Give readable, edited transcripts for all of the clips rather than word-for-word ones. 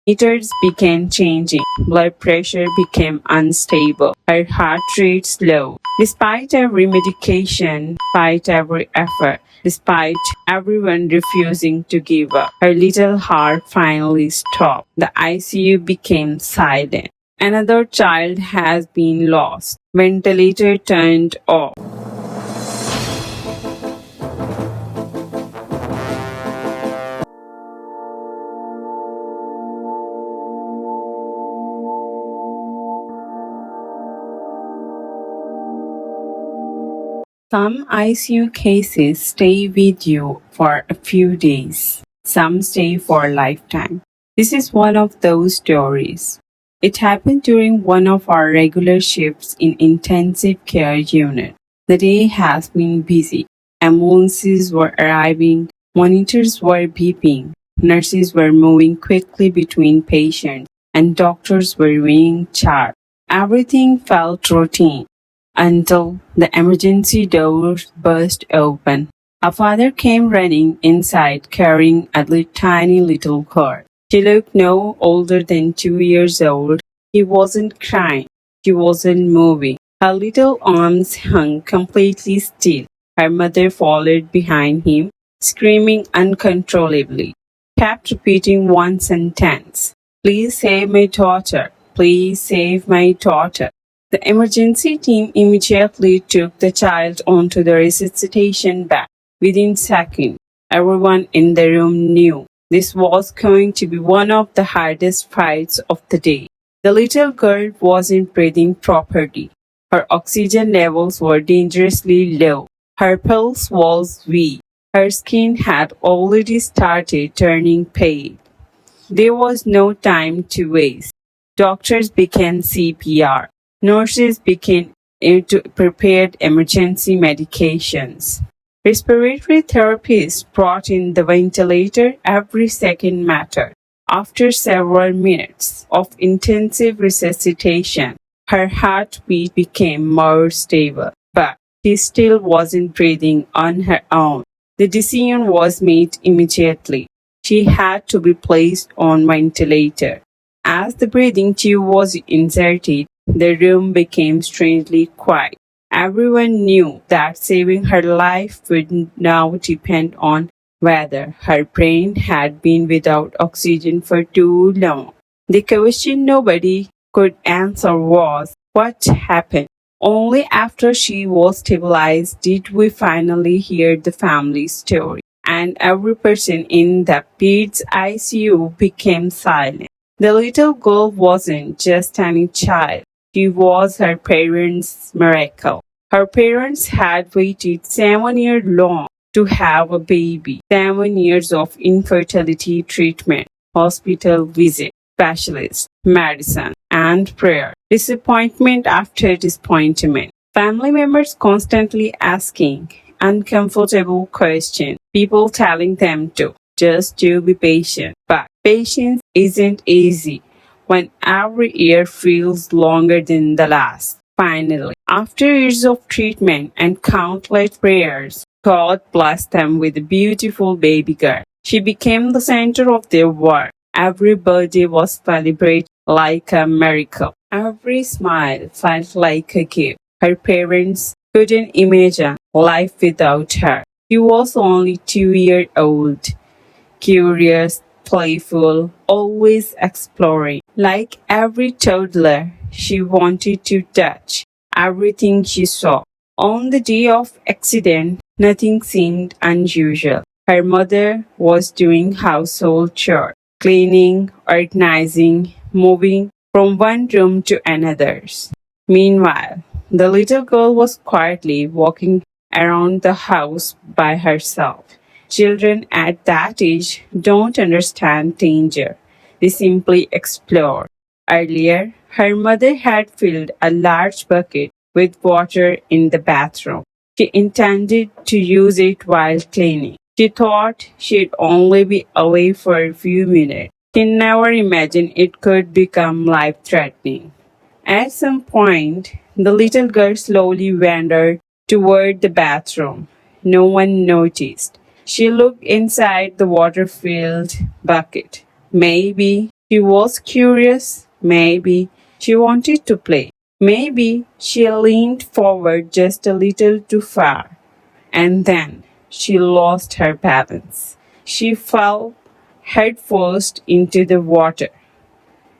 Meters began changing. Blood pressure became unstable. Her heart rate slow. Despite every medication, despite every effort, despite everyone refusing to give up, her little heart finally stopped. The ICU became silent. Another child has been lost. Ventilator turned off. Some ICU cases stay with you for a few days. Some stay for a lifetime. This is one of those stories. It happened during one of our regular shifts in intensive care unit. The day has been busy. Ambulances were arriving, monitors were beeping, nurses were moving quickly between patients, and doctors were being charged. Everything felt routine until the emergency doors burst open. A father came running inside carrying a tiny little girl. She looked no older than 2 years old. He wasn't crying. She wasn't moving. Her little arms hung completely still. Her mother followed behind him, screaming uncontrollably. Kept repeating one sentence. "Please save my daughter. Please save my daughter." The emergency team immediately took the child onto the resuscitation bed. Within seconds, everyone in the room knew this was going to be one of the hardest fights of the day. The little girl wasn't breathing properly. Her oxygen levels were dangerously low. Her pulse was weak. Her skin had already started turning pale. There was no time to waste. Doctors began CPR. Nurses began to prepare emergency medications. Respiratory therapists brought in the ventilator. Every second mattered. After several minutes of intensive resuscitation, her heartbeat became more stable, but she still wasn't breathing on her own. The decision was made immediately. She had to be placed on ventilator. As the breathing tube was inserted, the room became strangely quiet. Everyone knew that saving her life would now depend on whether her brain had been without oxygen for too long. The question nobody could answer was, what happened? Only after she was stabilized did we finally hear the family story, and every person in the peds ICU became silent. The little girl wasn't just any child. She was her parents' miracle. Her parents had waited 7 years long to have a baby. 7 years of infertility treatment, hospital visit, specialists, medicine, and prayer. Disappointment after disappointment. Family members constantly asking uncomfortable questions. People telling them to be patient. But patience isn't easy when every year feels longer than the last. Finally, after years of treatment and countless prayers, God blessed them with a beautiful baby girl. She became the center of their world. Every birthday was celebrated like a miracle. Every smile felt like a gift. Her parents couldn't imagine life without her. She was only 2 years old, curious, playful, always exploring. Like every toddler, she wanted to touch everything she saw. On the day of accident, nothing seemed unusual. Her mother was doing household chores, cleaning, organizing, moving from one room to another. Meanwhile, the little girl was quietly walking around the house by herself. Children at that age don't understand danger. They simply explore. Earlier, her mother had filled a large bucket with water in the bathroom. She intended to use it while cleaning. She thought she'd only be away for a few minutes. She never imagined it could become life-threatening. At some point, the little girl slowly wandered toward the bathroom. No one noticed. She looked inside the water-filled bucket. Maybe She was curious. Maybe she wanted to play. Maybe she leaned forward just a little too far. And then she lost her balance. She fell headfirst into the water.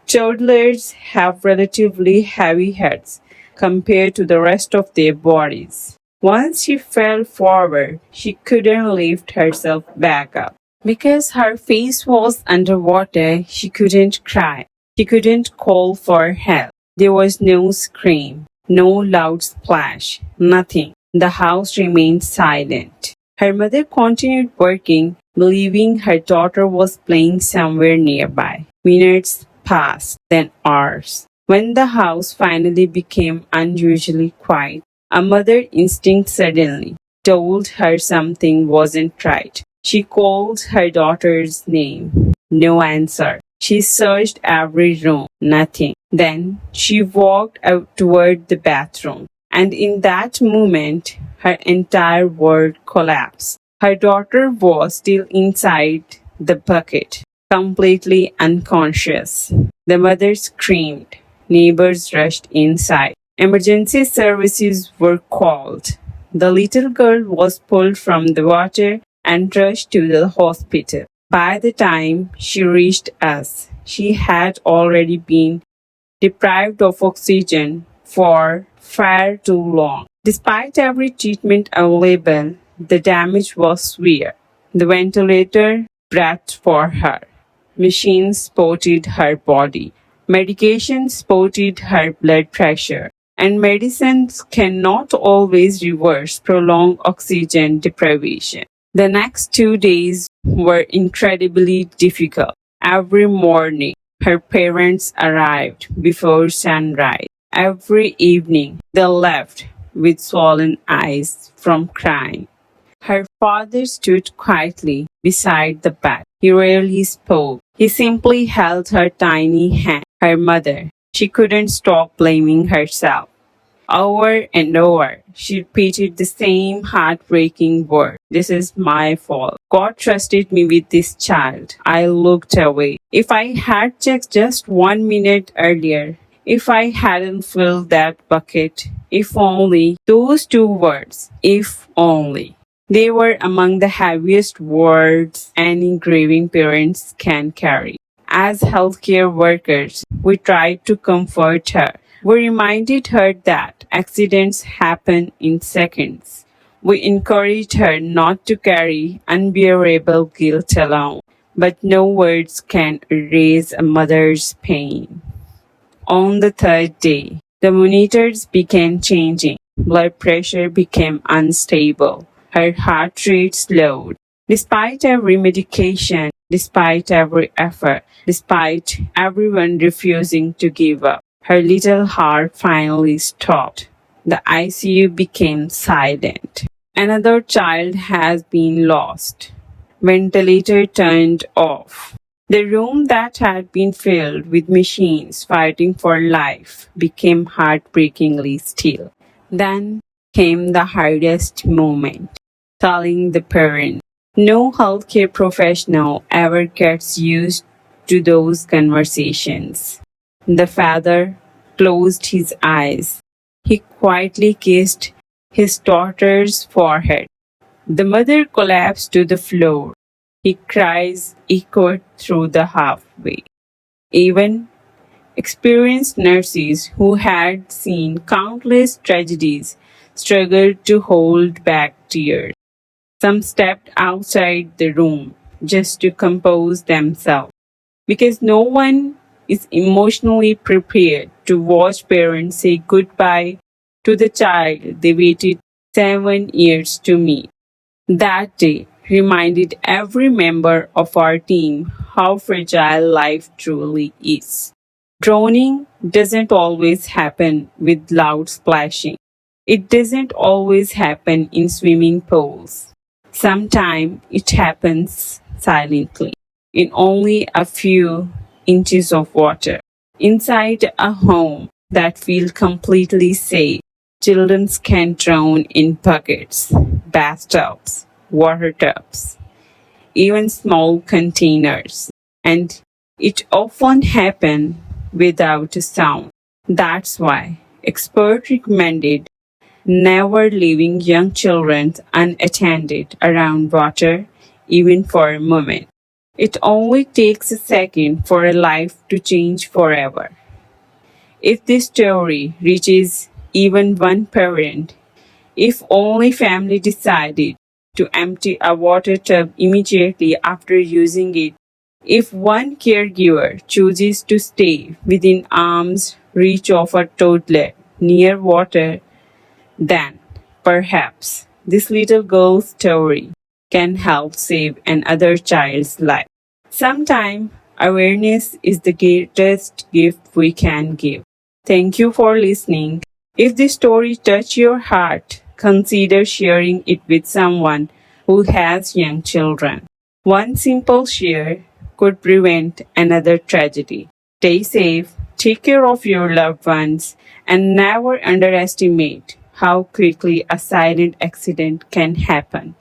Toddlers have relatively heavy heads compared to the rest of their bodies. Once she fell forward, she couldn't lift herself back up. Because her face was underwater, she couldn't cry. She couldn't call for help. There was no scream, no loud splash, nothing. The house remained silent. Her mother continued working, believing her daughter was playing somewhere nearby. Minutes passed, then hours. When the house finally became unusually quiet, a mother instinct suddenly told her something wasn't right. She called her daughter's name. No answer. She searched every room. Nothing. Then she walked out toward the bathroom. And in that moment, her entire world collapsed. Her daughter was still inside the bucket, completely unconscious. The mother screamed. Neighbors rushed inside. Emergency services were called. The little girl was pulled from the water and rushed to the hospital. By the time she reached us, she had already been deprived of oxygen for far too long. Despite every treatment available, the damage was severe. The ventilator breathed for her. Machines supported her body. Medication supported her blood pressure. And medicines cannot always reverse prolonged oxygen deprivation. The next 2 days were incredibly difficult. Every morning, her parents arrived before sunrise. Every evening, they left with swollen eyes from crying. Her father stood quietly beside the bed. He rarely spoke. He simply held her tiny hand. Her mother, she couldn't stop blaming herself. Over and over, she repeated the same heartbreaking word. This is my fault. God trusted me with this child. I looked away. If I had checked just 1 minute earlier, if I hadn't filled that bucket, if only, those two words, if only. They were among the heaviest words any grieving parents can carry. As healthcare workers, we tried to comfort her. We reminded her that accidents happen in seconds. We encouraged her not to carry unbearable guilt alone. But no words can erase a mother's pain. On the third day, the monitors began changing. Blood pressure became unstable. Her heart rate slowed. Despite every medication, despite every effort, despite everyone refusing to give up, her little heart finally stopped. The ICU became silent. Another child has been lost. Ventilator turned off. The room that had been filled with machines fighting for life became heartbreakingly still. Then came the hardest moment, telling the parent. No healthcare professional ever gets used to those conversations. The father closed his eyes. He quietly kissed his daughter's forehead. The mother collapsed to the floor. His cries echoed through the halfway. Even experienced nurses who had seen countless tragedies struggled to hold back tears. Some stepped outside the room just to compose themselves because no one is emotionally prepared to watch parents say goodbye to the child they waited 7 years to meet. That day reminded every member of our team how fragile life truly is. Drowning doesn't always happen with loud splashing. It doesn't always happen in swimming pools. Sometimes it happens silently, in only a few inches of water. Inside a home that feels completely safe, children can drown in buckets, bathtubs, water tubs, even small containers. And It often happens without a sound. That's why experts recommended never leaving young children unattended around water, even for a moment. It only takes a second for a life to change forever. If this story reaches even one parent, if only family decided to empty a water tub immediately after using it, if one caregiver chooses to stay within arm's reach of a toddler near water, then perhaps this little girl's story can help save another child's life. Sometimes awareness is the greatest gift we can give. Thank you for listening. If this story touched your heart, consider sharing it with someone who has young children. One simple share could prevent another tragedy. Stay safe, take care of your loved ones, and never underestimate how quickly a silent accident can happen.